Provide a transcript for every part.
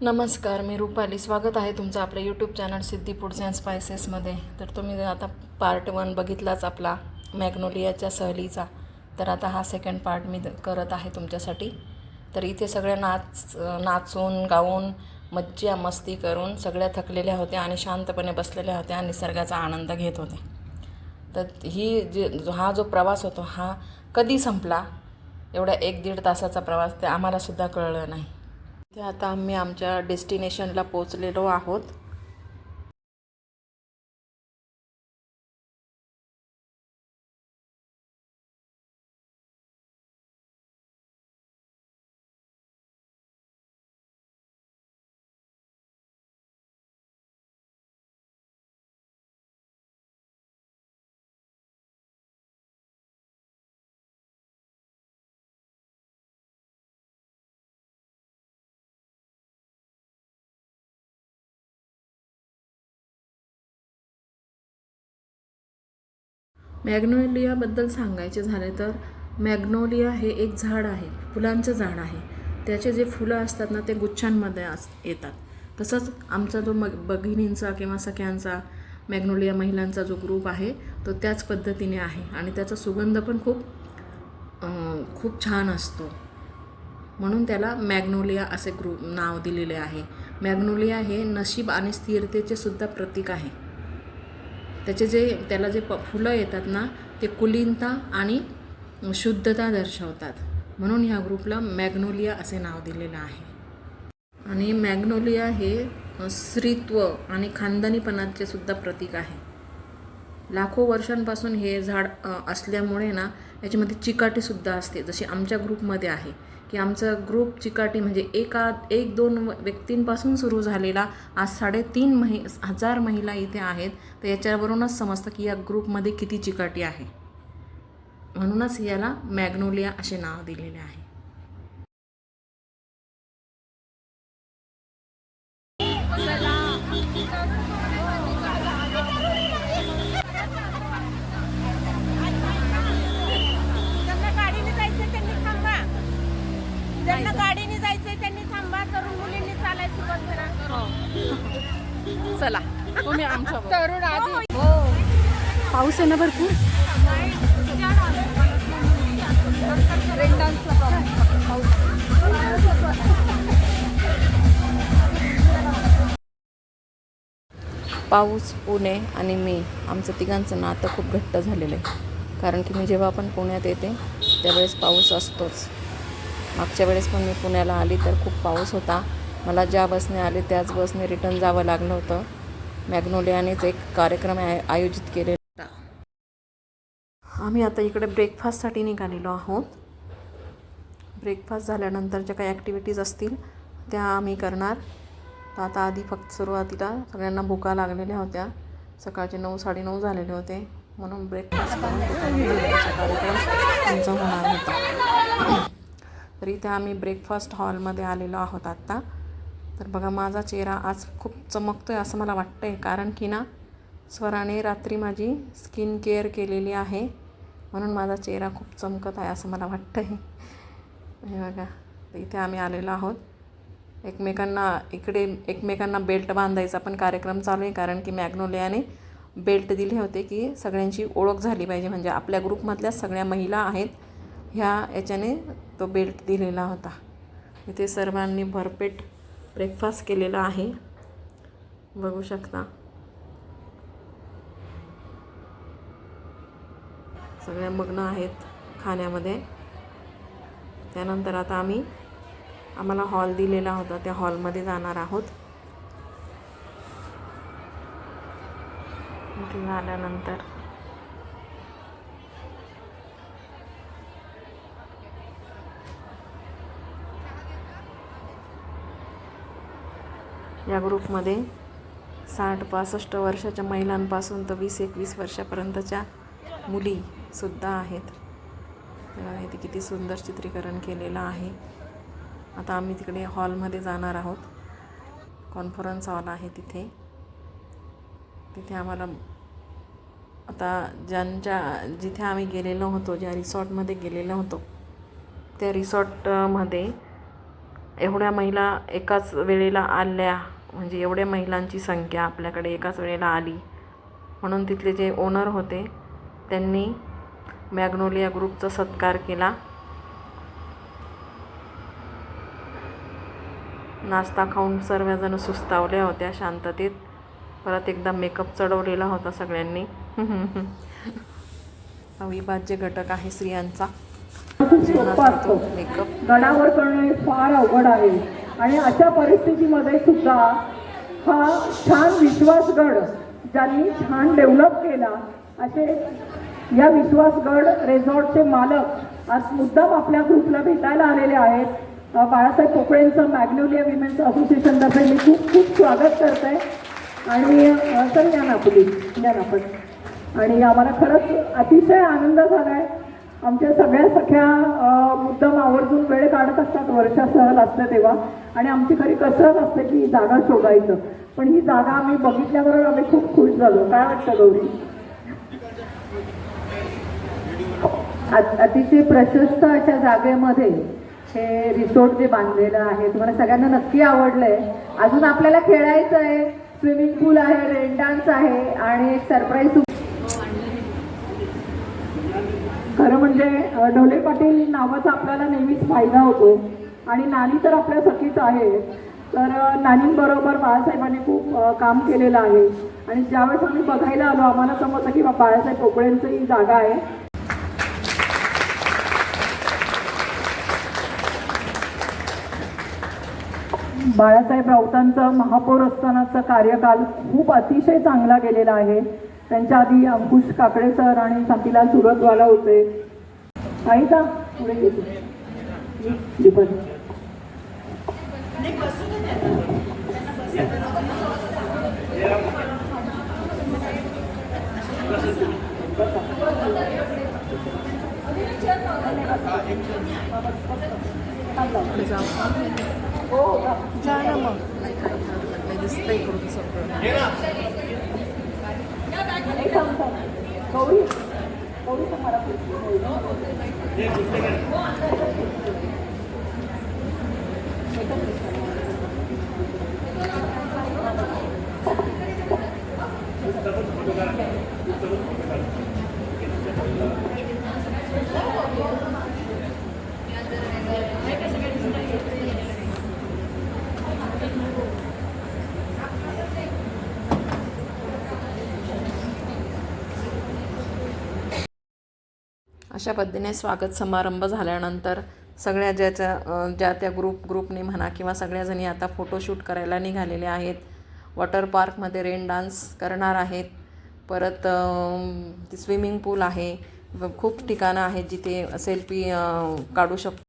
नमस्कार, मी रुपाली. स्वागत आहे तुमचं आपल्या YouTube channel Siddhi Foods and स्पायसेसमध्ये. तर तुम्ही आता पार्ट 1 बघितलाच आपला मॅग्नोलियाच्या सहलीचा. तर आता हा सेकंड पार्ट मी करत आहे तुमच्यासाठी. तर इथे सगळ्या नाचून गाऊन मज्जा मस्ती करून सगळ्या थकलेल्या होत्या आणि शांतपणे बसलेल्या होत्या आणि निसर्गाचा आनंद घेत होते. तर हा जो प्रवास होतो हा कधी संपला, एवढ्या 1-1.5 तासाचा प्रवास, ते आम्हालासुद्धा कळलं नाही. ते आता आम्ही आमच्या डेस्टिनेशनला पोचलेलो आहोत. मॅग्नोलियाबद्दल सांगायचे झाले तर मॅग्नोलिया हे एक झाड आहे, फुलांचं झाड आहे. त्याचे जे फुलं असतात ना ते गुच्छांमध्ये येतात. तसंच आमचा जो भगिनींचा किंवा सख्यांचा मॅग्नोलिया महिलांचा जो ग्रुप आहे तो त्याच पद्धतीने आहे आणि त्याचा सुगंध पण खूप छान असतो. म्हणून त्याला मॅग्नोलिया असे नाव दिलेले आहे. मॅग्नोलिया हे नशीब आणि स्थिरतेचे सुद्धा प्रतीक आहे. त्याला जे फुलं येतात ना ते कुलीनता आणि शुद्धता दर्शवतात. म्हणून ह्या ग्रुपला मॅग्नोलिया असे नाव दिलेलं आहे. आणि मॅग्नोलिया हे स्त्रीत्व आणि खानदानीपणाचे सुद्धा प्रतीक आहे. लाखो वर्षांपासून हे झाड असल्यामुळे ना याच्यामध्ये चिकाटीसुद्धा असते. जशी आमच्या ग्रुपमध्ये आहे की आमचा ग्रुप चिकाटी म्हणजे 1-2 व्यक्तींपासून सुरू झालेला आज 3,500 महिला इथे आहेत. तर याच्यावरूनच समजतं की या ग्रुपमध्ये किती चिकाटी आहे. म्हणूनच याला मॅग्नोलिया असे नाव दिलेले आहे. ज्यांना गाडीने जायचंय त्यांनी थांबा, तरुण मुलींनी चालायचं बंद करा. चला तुम्ही आमच्या तरुण आधी हो. पाऊस आहे ना भरपूर. पाऊस, पुणे आणि मी, आमचं तिघांचं नातं खूप घट्ट झालेलं आहे. कारण की मी जेव्हा पण पुण्यात येते त्यावेळेस पाऊस असतोच. मागच्या वेळेस पण मी पुण्याला आली तर खूप पाऊस होता. मला ज्या बसने आले त्याच बसने रिटर्न जावं लागलं होतं. मॅग्नोलियानेच एक कार्यक्रम आयोजित केलेला होता. आम्ही आता इकडे ब्रेकफास्टसाठी निघालेलो आहोत. ब्रेकफास्ट झाल्यानंतर ज्या काही ॲक्टिव्हिटीज असतील त्या आम्ही करणार. तर आता आधी फक्त सुरुवातीला सगळ्यांना भुका लागलेल्या होत्या. सकाळचे 9-9:30 झालेले होते. म्हणून ब्रेकफास्ट करून कार्यक्रम आमचा होणार होता. तर इथे आम्ही ब्रेकफास्ट हॉलमध्ये आलेलो आहोत आत्ता. तर बघा माझा चेहरा आज खूप चमकतो आहे असं मला वाटतं आहे. कारण की ना स्वराने रात्री माझी स्किन केअर केलेली आहे म्हणून माझा चेहरा खूप चमकत आहे असं मला वाटतं आहे. हे बघा, तर इथे आम्ही आलेलो आहोत. एकमेकांना बेल्ट बांधायचा पण कार्यक्रम चालू आहे. कारण की मॅग्नोलियाने बेल्ट दिले होते की सगळ्यांची ओळख झाली पाहिजे. म्हणजे आपल्या ग्रुपमधल्या सगळ्या महिला आहेत ह्या याच्याने तो बेल्ट दिलेला होता. इथे सर्वांनी भरपेट ब्रेकफास्ट केलेला आहे, बघू शकता. सगळ्या मग्न आहेत खाण्यामध्ये. त्यानंतर आता आम्हाला हॉल दिलेला होता त्या हॉलमध्ये जाणार आहोत. इथे झाल्यानंतर या ग्रुपमध्ये 60-65 वर्षाच्या महिलांपासून तर 20-21 वर्षापर्यंतच्या मुलीसुद्धा आहेत. तेव्हा इथे किती सुंदर चित्रीकरण केलेलं आहे. आता आम्ही तिकडे हॉलमध्ये जाणार आहोत. कॉन्फरन्स हॉल आहे तिथे आम्हाला आता जिथे आम्ही गेलेलो होतो, ज्या रिसॉर्टमध्ये गेलेलो होतो त्या रिसॉर्टमध्ये एवढ्या महिला एकाच वेळेला आल्या, म्हणजे एवढ्या महिलांची संख्या आपल्याकडे एकाच वेळेला आली, म्हणून तिथले जे ओनर होते त्यांनी मॅग्नोलिया ग्रुपचा सत्कार केला. नाश्ता खाऊन सर्वजण सुस्तावल्या होत्या शांततेत. परत एकदा मेकअप चढवलेला होता सगळ्यांनी. अविभाज्य घटक आहे स्त्रियांचा जीवनाचा मेकअप. गडावर करणं हे फार अवघड आहे आणि अशा परिस्थितीमध्ये सुद्धा हा छान विश्वासगड ज्यांनी छान डेव्हलप केला असे या विश्वासगड रिसॉर्टचे मालक आज मुद्दाम आपल्या ग्रुपला भेटायला आलेले आहेत. बाळासाहेब पोकळेंचं मॅग्नोलिया विमेन्स असोसिएशनतर्फे मी खूप खूप स्वागत करते. आणि सर या ना प्लीज या ना पण. आणि आम्हाला खरंच अतिशय आनंद झाला आहे. आमच्या सगळ्या सख्या मुद्दाम आवर्जून वेळ काढत असतात वर्षा सहल असतं तेव्हा, आणि आमची खरी कसरत असते की ही जागा शोधायचं. पण ही जागा आम्ही बघितल्याबरोबर आम्ही खूप खुश झालो. काय वाटतं गौरी? अतिशय प्रशस्त अशा जागेमध्ये हे रिसॉर्ट जे बांधलेलं आहे तुम्हाला सगळ्यांना नक्की आवडलंय. अजून आपल्याला खेळायचं आहे, स्विमिंग पूल आहे, रेन डान्स आहे आणि एक सरप्राईज. खरं म्हणजे ढोले पाटील नावाचा आपल्याला नेहमीच फायदा होतो आणि नानी तर आपल्या सखीच आहे. तर नानींबरोबर बाळासाहेबांनी खूप काम केलेलं आहे. आणि ज्यावेळेस आम्ही बघायला आलो आम्हाला समजलं की बाळासाहेब पोकळेंचं ही जागा आहे. बाळासाहेब राऊतांचं महापौर असतानाचा कार्यकाल खूप अतिशय चांगला गेलेला आहे. त्यांच्या आधी अंकुश काकडे सर आणि शांतीलाल सुरतवाला होते. आई का पुढे घेते हो जा ना मग. नाही दिसतंय इकडून सगळं. गौरी गौरी तर मला अशा पद्धतीने स्वागत समारंभ झाल्यानंतर सगळ्या ज्या त्या ग्रुपने म्हणा किंवा सगळ्याजणी आता फोटोशूट करायला निघालेले आहेत. वॉटर पार्कमध्ये रेन डान्स करणार आहेत. परत स्विमिंग पूल आहे. खूप ठिकाणं आहेत जिथे सेल्फी काढू शकतो.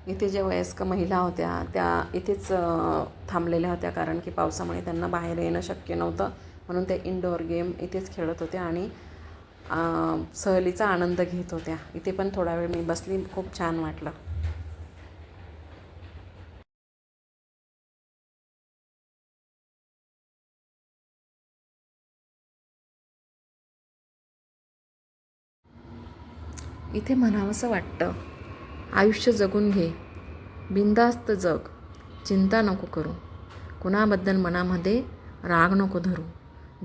इथे ज्या वयस्क महिला होत्या त्या इथेच थांबलेल्या होत्या, कारण की पावसामुळे त्यांना बाहेर येणं शक्य नव्हतं. म्हणून त्या इनडोअर गेम इथेच खेळत होत्या आणि सहलीचा आनंद घेत होत्या. इथे पण थोडा वेळ मी बसली, खूप छान वाटलं. इथे म्हणावंसं वाटतं, आयुष्य जगून घे, बिनधास्त जग, चिंता नको करू, कुणाबद्दल मनामध्ये राग नको धरू,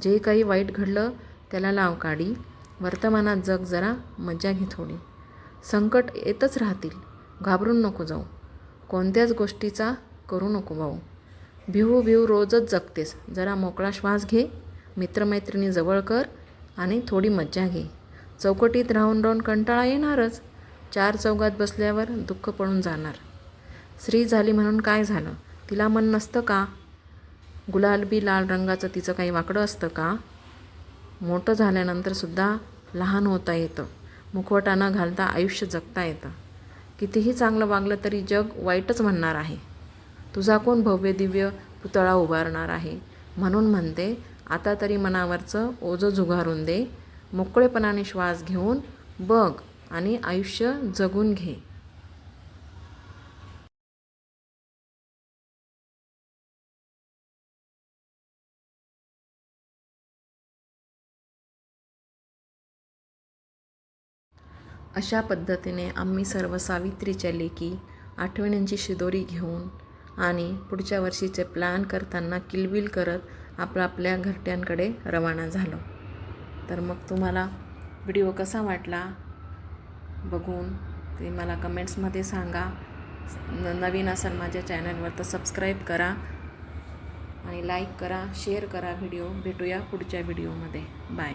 जे काही वाईट घडलं त्याला लाव काढी, वर्तमानात जग जरा मजा घे थोडी. संकट येतच राहतील, घाबरून नको जाऊ, कोणत्याच गोष्टीचा करू नको भाऊ. भिवू रोजच जगतेस, जरा मोकळा श्वास घे, मित्रमैत्रिणी जवळ कर आणि थोडी मज्जा घे. चौकटीत राहून कंटाळा येणारच, चार चौघात बसल्यावर दुःख पळून जाणार. स्त्री झाली म्हणून काय झालं, तिला मन नसतं का? गुलाबी लाल रंगाचं तिचं काही वाकडं असतं का? मोठं झाल्यानंतरसुद्धा लहान होता येतं, मुखवटा न घालता आयुष्य जगता येतं. कितीही चांगलं वागलं तरी जग वाईटच म्हणणार आहे. तुझा कोण भव्य दिव्य पुतळा उभारणार आहे? म्हणून म्हणते, आता तरी मनावरचं ओझं झुगारून दे, मोकळेपणाने श्वास घेऊन बघ आणि आयुष्य जगून घे. अशा पद्धतीने आम्ही सर्व सावित्रीच्या लेकी आठवणींची शिदोरी घेऊन आणि पुढच्या वर्षीचे प्लॅन करताना किलबिल करत आपल्या घरट्यांकडे रवाना झालो. तर मग तुम्हाला व्हिडिओ कसा वाटला बघून ते मला कमेंट्समध्ये सांगा. नवीन असाल माझ्या चॅनलवर तर सबस्क्राईब करा आणि लाईक करा, शेअर करा व्हिडिओ. भेटूया पुढच्या व्हिडिओमध्ये. बाय.